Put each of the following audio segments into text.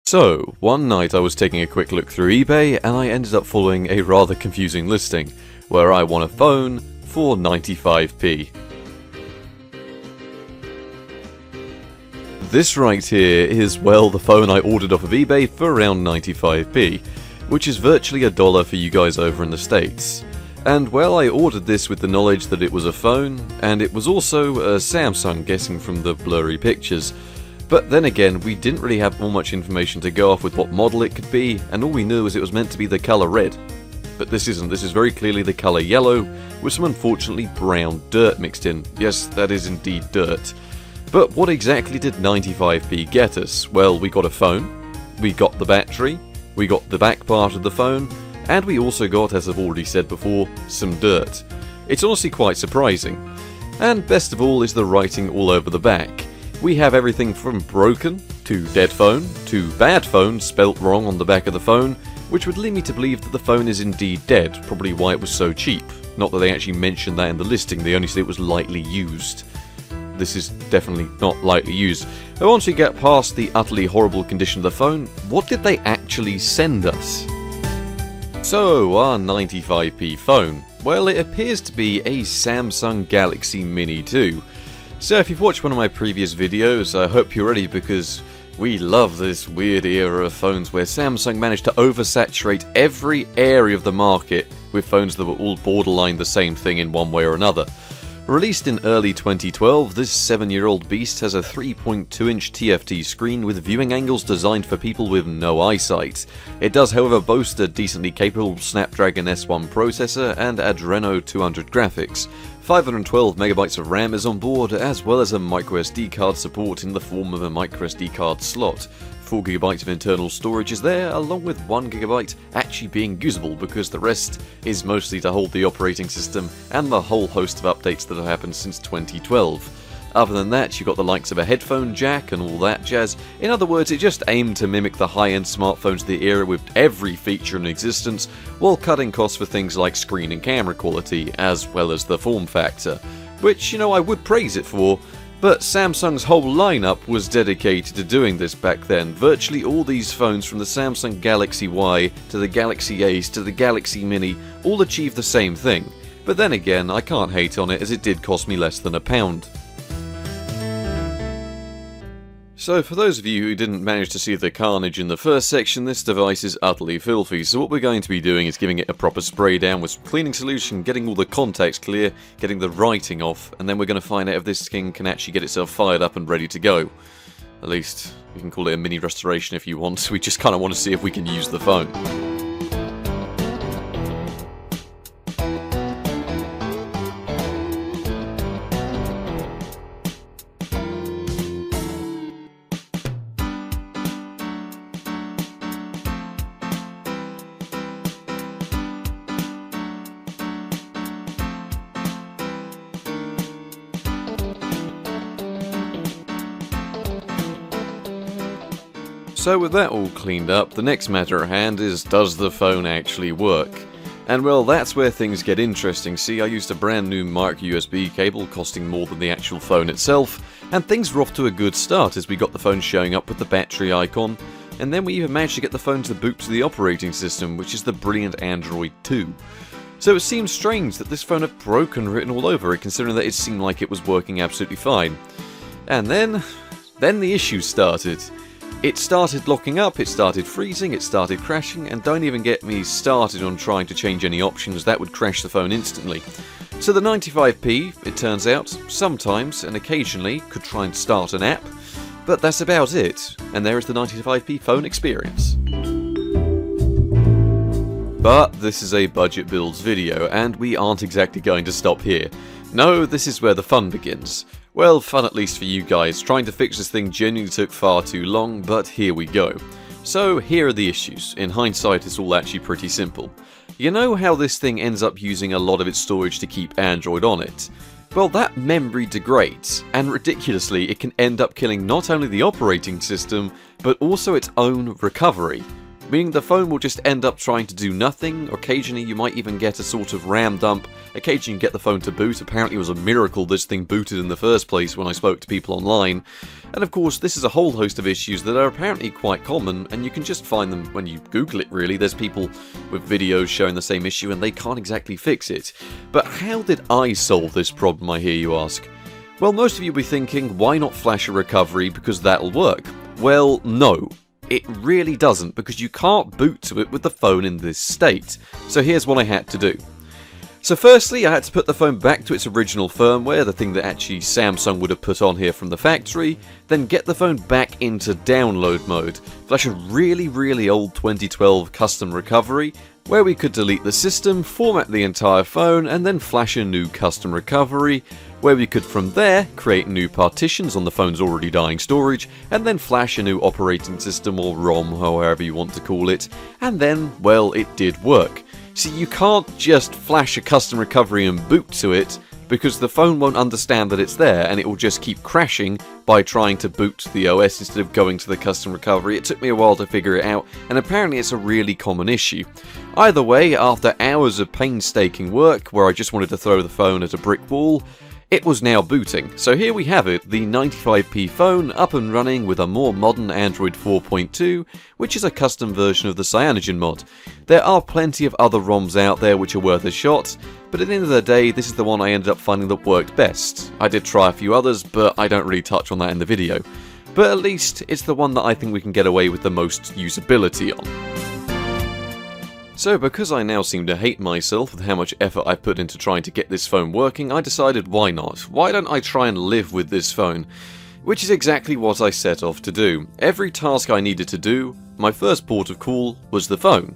So, one night I was taking a quick look through eBay and I ended up following a rather confusing listing, where I won a phone for 95p. This right here is, well, the phone I ordered off of eBay for around 95p, which is virtually $1 for you guys over in the States. And well, I ordered this with the knowledge that it was a phone, and it was also a Samsung, guessing from the blurry pictures. But then again, we didn't really have much information to go off with what model it could be, and all we knew was it was meant to be the colour red. But this isn't, this is very clearly the colour yellow, with some unfortunately brown dirt mixed in. Yes, that is indeed dirt. But what exactly did 95p get us? Well, we got a phone, we got the battery, we got the back part of the phone, and we also got, as I've already said before, some dirt. It's honestly quite surprising. And best of all is the writing all over the back. We have everything from broken, to dead phone, to bad phone spelt wrong on the back of the phone, which would lead me to believe that the phone is indeed dead, probably why it was so cheap. Not that they actually mentioned that in the listing, they only said it was lightly used. This is definitely not lightly used. But once we get past the utterly horrible condition of the phone, what did they actually send us? So, our 95p phone. Well, it appears to be a Samsung Galaxy Mini 2. So if you've watched one of my previous videos, I hope you're ready, because we love this weird era of phones where Samsung managed to oversaturate every area of the market with phones that were all borderline the same thing in one way or another. Released in early 2012, this 7-year-old beast has a 3.2-inch TFT screen with viewing angles designed for people with no eyesight. It does, however, boast a decently capable Snapdragon S1 processor and Adreno 200 graphics. 512MB of RAM is on board, as well as a microSD card support in the form of a microSD card slot. 4GB of internal storage is there, along with 1GB actually being usable, because the rest is mostly to hold the operating system and the whole host of updates that have happened since 2012. Other than that, you've got the likes of a headphone jack and all that jazz. In other words, it just aimed to mimic the high-end smartphones of the era with every feature in existence, while cutting costs for things like screen and camera quality, as well as the form factor. Which, I would praise it for, but Samsung's whole lineup was dedicated to doing this back then. Virtually all these phones, from the Samsung Galaxy Y to the Galaxy Ace to the Galaxy Mini, all achieved the same thing. But then again, I can't hate on it, as it did cost me less than £1. So for those of you who didn't manage to see the carnage in the first section, this device is utterly filthy, so what we're going to be doing is giving it a proper spray down with some cleaning solution, getting all the contacts clear, getting the writing off, and then we're going to find out if this thing can actually get itself fired up and ready to go. At least, you can call it a mini restoration if you want, we just kind of want to see if we can use the phone. So with that all cleaned up, the next matter at hand is, does the phone actually work? And well, that's where things get interesting. See, I used a brand new micro USB cable costing more than the actual phone itself, and things were off to a good start as we got the phone showing up with the battery icon, and then we even managed to get the phone to boot to the operating system, which is the brilliant Android 2. So it seems strange that this phone had broken written all over it, considering that it seemed like it was working absolutely fine. And then the issues started. It started locking up, it started freezing, it started crashing, and don't even get me started on trying to change any options, that would crash the phone instantly. So the 95p, it turns out, sometimes and occasionally could try and start an app, but that's about it, and there is the 95p phone experience. But this is a budget builds video, and we aren't exactly going to stop here. No, this is where the fun begins. Well, fun at least for you guys. Trying to fix this thing genuinely took far too long, but here we go. So here are the issues. In hindsight, it's all actually pretty simple. You know how this thing ends up using a lot of its storage to keep Android on it? Well, that memory degrades, and ridiculously, it can end up killing not only the operating system, but also its own recovery. meaning the phone will just end up trying to do nothing. Occasionally you might even get a sort of RAM dump, occasionally you get the phone to boot. Apparently it was a miracle this thing booted in the first place when I spoke to people online. And of course this is a whole host of issues that are apparently quite common, and you can just find them when you Google it really. There's people with videos showing the same issue and they can't exactly fix it. But how did I solve this problem, I hear you ask? Well, most of you will be thinking, why not flash a recovery because that'll work? Well, no. It really doesn't, because you can't boot to it with the phone in this state. So here's what I had to do. So firstly, I had to put the phone back to its original firmware, the thing that actually Samsung would have put on here from the factory, then get the phone back into download mode, flash a really old 2012 custom recovery, where we could delete the system, format the entire phone, and then flash a new custom recovery, where we could from there create new partitions on the phone's already dying storage, and then flash a new operating system or ROM, however you want to call it, and then, well, it did work. See, you can't just flash a custom recovery and boot to it, because the phone won't understand that it's there, and it will just keep crashing by trying to boot the OS instead of going to the custom recovery. It took me a while to figure it out, and apparently it's a really common issue. Either way, after hours of painstaking work, where I just wanted to throw the phone at a brick wall, it was now booting. So here we have it, the 95p phone up and running with a more modern Android 4.2, which is a custom version of the Cyanogen mod. There are plenty of other ROMs out there which are worth a shot, but at the end of the day, this is the one I ended up finding that worked best. I did try a few others, but I don't really touch on that in the video. But at least, it's the one that I think we can get away with the most usability on. So because I now seem to hate myself with how much effort I've put into trying to get this phone working, I decided why not? Why don't I try and live with this phone? Which is exactly what I set off to do. Every task I needed to do, my first port of call was the phone.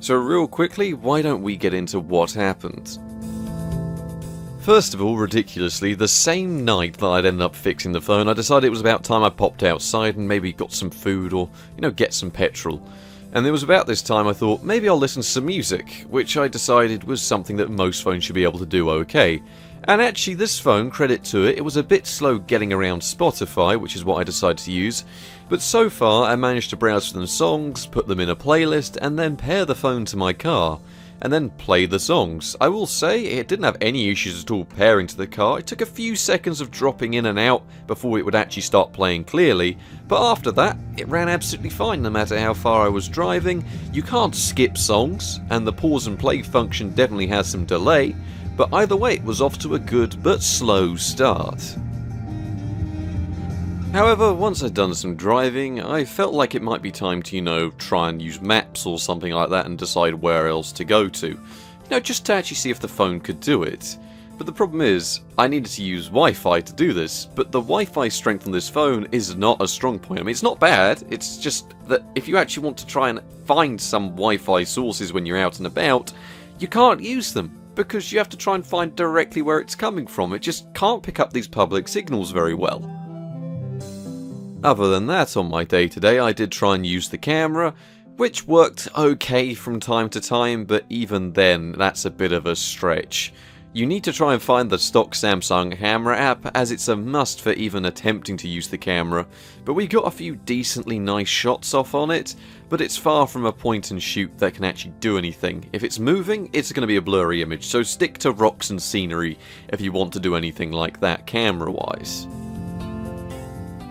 So real quickly, why don't we get into what happened? First of all, ridiculously, the same night that I'd ended up fixing the phone, I decided it was about time I popped outside and maybe got some food or, get some petrol. And it was about this time I thought, maybe I'll listen to some music, which I decided was something that most phones should be able to do okay. And actually this phone, credit to it, it was a bit slow getting around Spotify, which is what I decided to use, but so far I managed to browse for them songs, put them in a playlist, and then pair the phone to my car, and then play the songs. I will say, it didn't have any issues at all pairing to the car. It took a few seconds of dropping in and out before it would actually start playing clearly, but after that, it ran absolutely fine no matter how far I was driving. You can't skip songs, and the pause and play function definitely has some delay, but either way it was off to a good but slow start. However, once I'd done some driving, I felt like it might be time to, try and use maps or something like that and decide where else to go to. Just to actually see if the phone could do it. But the problem is, I needed to use Wi-Fi to do this, but the Wi-Fi strength on this phone is not a strong point. I mean, it's not bad, it's just that if you actually want to try and find some Wi-Fi sources when you're out and about, you can't use them, because you have to try and find directly where it's coming from. It just can't pick up these public signals very well. Other than that, on my day-to-day, I did try and use the camera, which worked okay from time to time, but even then, that's a bit of a stretch. You need to try and find the stock Samsung camera app, as it's a must for even attempting to use the camera, but we got a few decently nice shots off on it, but it's far from a point and shoot that can actually do anything. If it's moving, it's going to be a blurry image, so stick to rocks and scenery if you want to do anything like that camera-wise.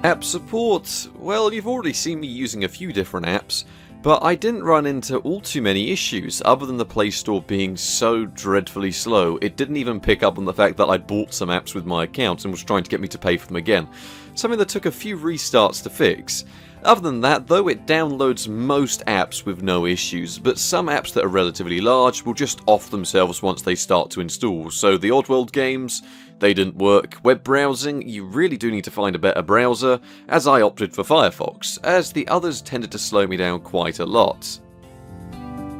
App support, well, you've already seen me using a few different apps, but I didn't run into all too many issues other than the Play Store being so dreadfully slow. It didn't even pick up on the fact that I'd bought some apps with my account and was trying to get me to pay for them again, something that took a few restarts to fix. Other than that, though, it downloads most apps with no issues, but some apps that are relatively large will just off themselves once they start to install. So the Oddworld games, they didn't work. Web browsing, you really do need to find a better browser, as I opted for Firefox, as the others tended to slow me down quite a lot.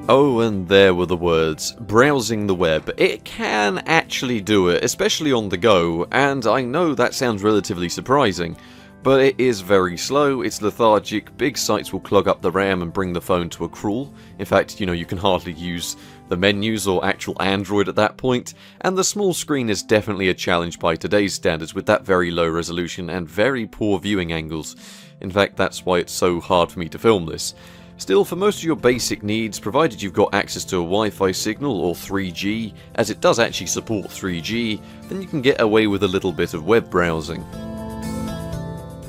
Oh, and there were the words, browsing the web. It can actually do it, especially on the go, and I know that sounds relatively surprising. But it is very slow, it's lethargic, big sites will clog up the RAM and bring the phone to a crawl. In fact, you can hardly use the menus or actual Android at that point, and the small screen is definitely a challenge by today's standards with that very low resolution and very poor viewing angles. In fact, that's why it's so hard for me to film this. Still, for most of your basic needs, provided you've got access to a Wi-Fi signal or 3G, as it does actually support 3G, then you can get away with a little bit of web browsing.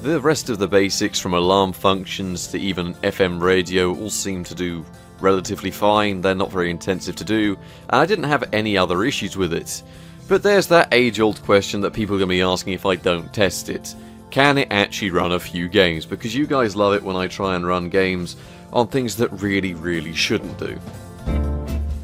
The rest of the basics, from alarm functions to even FM radio, all seem to do relatively fine. They're not very intensive to do, and I didn't have any other issues with it. But there's that age-old question that people are going to be asking if I don't test it. Can it actually run a few games? Because you guys love it when I try and run games on things that really shouldn't do.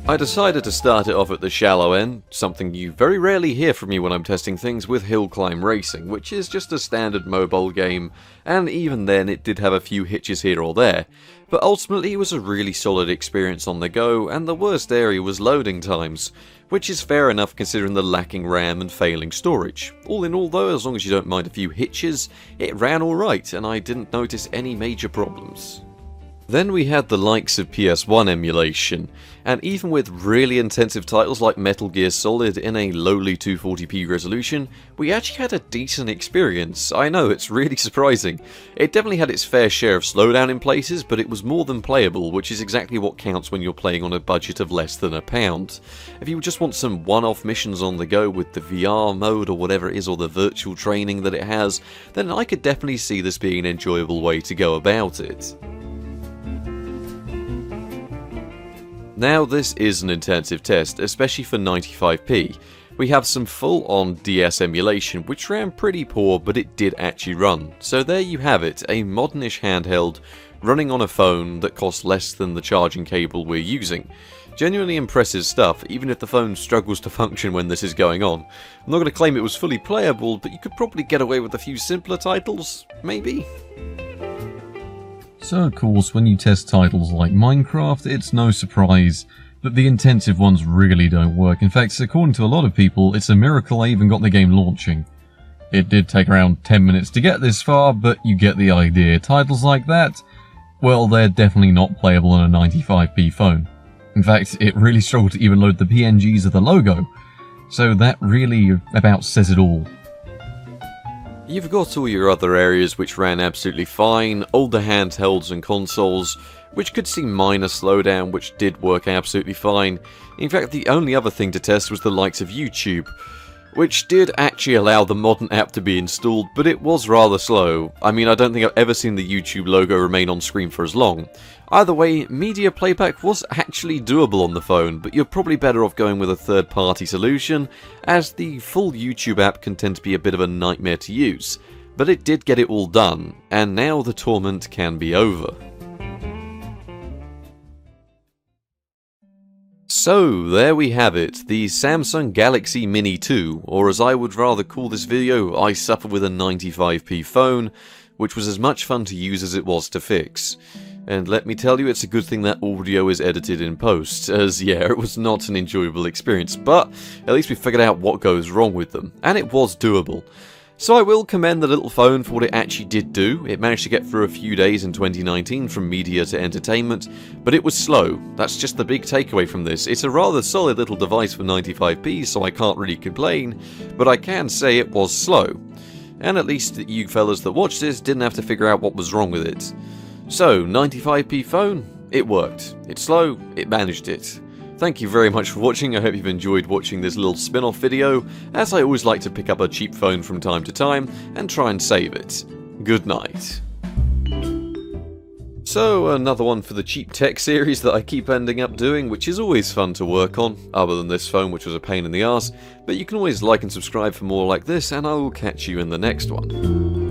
I decided to start it off at the shallow end, something you very rarely hear from me when I'm testing things, with Hill Climb Racing, which is just a standard mobile game, and even then it did have a few hitches here or there, but ultimately it was a really solid experience on the go, and the worst area was loading times, which is fair enough considering the lacking RAM and failing storage. All in all though, as long as you don't mind a few hitches, it ran alright, and I didn't notice any major problems. Then we had the likes of PS1 emulation, and even with really intensive titles like Metal Gear Solid in a lowly 240p resolution, we actually had a decent experience. I know, it's really surprising. It definitely had its fair share of slowdown in places, but it was more than playable, which is exactly what counts when you're playing on a budget of less than £1. If you just want some one-off missions on the go with the VR mode or whatever it is, or the virtual training that it has, then I could definitely see this being an enjoyable way to go about it. Now this is an intensive test, especially for 95p. We have some full-on DS emulation, which ran pretty poor, but it did actually run. So there you have it, a modernish handheld running on a phone that costs less than the charging cable we're using. Genuinely impressive stuff, even if the phone struggles to function when this is going on. I'm not going to claim it was fully playable, but you could probably get away with a few simpler titles, maybe? So of course, when you test titles like Minecraft, it's no surprise that the intensive ones really don't work. In fact, according to a lot of people, it's a miracle I even got the game launching. It did take around 10 minutes to get this far, but you get the idea. Titles like that, well, they're definitely not playable on a 95p phone. In fact, it really struggled to even load the PNGs of the logo, so that really about says it all. You've got all your other areas which ran absolutely fine, older handhelds and consoles, which could see minor slowdown, which did work absolutely fine. In fact, the only other thing to test was the likes of YouTube, which did actually allow the modern app to be installed, but it was rather slow. I mean, I don't think I've ever seen the YouTube logo remain on screen for as long. Either way, media playback was actually doable on the phone, but you're probably better off going with a third-party solution, as the full YouTube app can tend to be a bit of a nightmare to use. But it did get it all done, and now the torment can be over. So, there we have it, the Samsung Galaxy Mini 2, or as I would rather call this video, I suffer with a 95p phone, which was as much fun to use as it was to fix. And let me tell you, it's a good thing that audio is edited in post, as yeah, it was not an enjoyable experience, but at least we figured out what goes wrong with them, and it was doable. So I will commend the little phone for what it actually did do. It managed to get through a few days in 2019 from media to entertainment, but it was slow. That's just the big takeaway from this. It's a rather solid little device for 95p, so I can't really complain, but I can say it was slow. And at least you fellas that watched this didn't have to figure out what was wrong with it. So, 95p phone, it worked. It's slow, it managed it. Thank you very much for watching. I hope you've enjoyed watching this little spin-off video, as I always like to pick up a cheap phone from time to time and try and save it. Good night. So, another one for the cheap tech series that I keep ending up doing, which is always fun to work on, other than this phone, which was a pain in the arse, but you can always like and subscribe for more like this, and I will catch you in the next one.